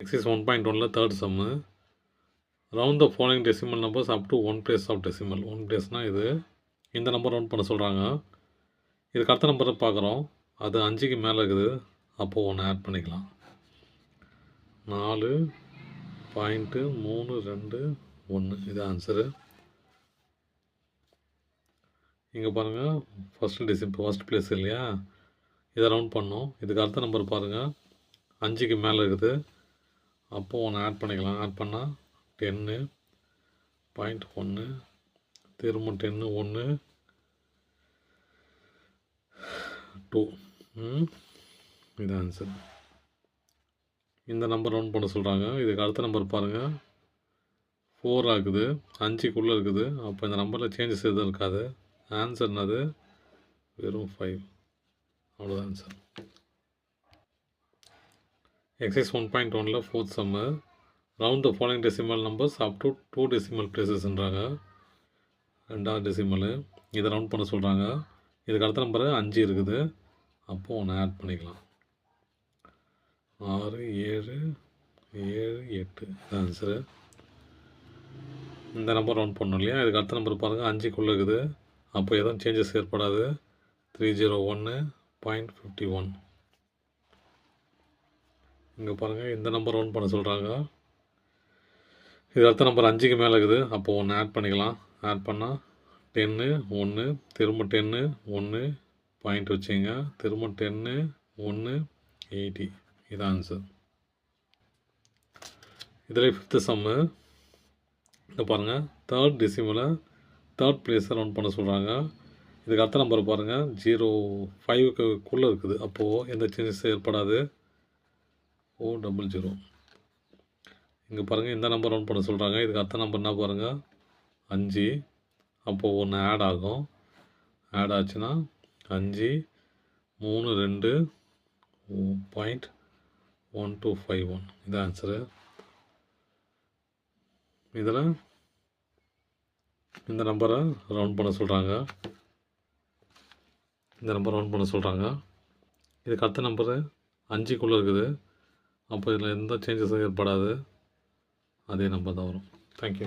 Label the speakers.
Speaker 1: Exercise 1.1 third sum. Round the following decimal numbers up to one place of decimal. One place na இது இந்த number round பண்ண சொல்கிறாங்க. இதுக்கு அடுத்த நம்பரை பார்க்குறோம். அது 5க்கு மேலே இருக்குது. அப்போது ஒன்று ஆட் பண்ணிக்கலாம். 4.321 இது ஆன்சரு. இங்கே பாருங்கள், ஃபஸ்ட் பிளேஸ் இல்லையா, இதை ரவுண்ட் பண்ணோம். இதுக்கு அடுத்த நம்பர் பாருங்கள், 5க்கு மேலே இருக்குது. அப்போது ஒன்று ஆட் பண்ணிக்கலாம். ஆட் பண்ணால் 10.1 திரும்ப 10 1 2 இது ஆன்சர். இந்த நம்பர் ரவுண்ட் பண்ண சொல்கிறாங்க. இதுக்கு அடுத்த நம்பர் பாருங்கள், 4 ஆகுது, 5க்குள்ளே இருக்குது. அப்போ இந்த நம்பரில் சேஞ்சஸ் எதுவும் இருக்காது. ஆன்சர் என்னது, வெறும் 5. அவ்வளோதான் answer. Exercise 1.1 fourth sum. Round the following decimal numbers up to 2 decimal placesன்றாங்க. 2வது டெசிமல் இதை ரவுண்ட் பண்ண சொல்கிறாங்க. இதுக்கு அடுத்த நம்பர் 5 இருக்குது. அப்போது ஒன்று ஆட் பண்ணிக்கலாம். 6 7 7 8 ஆன்சரு. இந்த நம்பர் ரவுண்ட் பண்ணணும் இல்லையா. இதுக்கு அடுத்த நம்பர் பாருங்கள், 5க்குள்ளே இருக்குது. அப்போ எதுவும் சேஞ்சஸ் ஏற்படாது. 301.51. இங்கே பாருங்கள், இந்த நம்பர் ரவுண்ட் பண்ண சொல்கிறாங்க. இது அடுத்த நம்பர் 5க்கு மேலே இருக்குது. அப்போது ஒன்று ஆட் பண்ணிக்கலாம். ஆட் பண்ணால் 10 1 திரும்ப 10 1 பாயிண்ட் வச்சுங்க. திரும்ப 10 1 80 இது ஆன்சர். இதில் 5th சம்மு. இங்கே பாருங்கள், தேர்ட் டெசிமலை தேர்ட் பிளேஸை ரவுண்ட் பண்ண சொல்கிறாங்க. இதுக்கு அடுத்த நம்பர் பாருங்கள், 0.5க்குள்ளே இருக்குது. அப்போது எந்த சேஞ்சஸ் ஏற்படாது. 400. இங்கே பாருங்கள், இந்த நம்பர் ரவுண்ட் பண்ண சொல்கிறாங்க. இதுக்கு அடுத்த நம்பர் என்ன பாருங்கள், 5. அப்போது ஒன்று ஆட் ஆகும். ஆட் ஆச்சுன்னா 5 3 2.1251 இது ஆன்சரு. இதில் இந்த நம்பரை ரவுண்ட் பண்ண சொல்கிறாங்க. இந்த நம்பர் ரவுண்ட் பண்ண சொல்கிறாங்க. இதுக்கு அடுத்த நம்பரு 5க்குள்ளே இருக்குது. அப்போ இதில் எந்த சேஞ்சஸும் ஏற்படாது. அதே நம்பர் தான் வரும். தேங்க்யூ.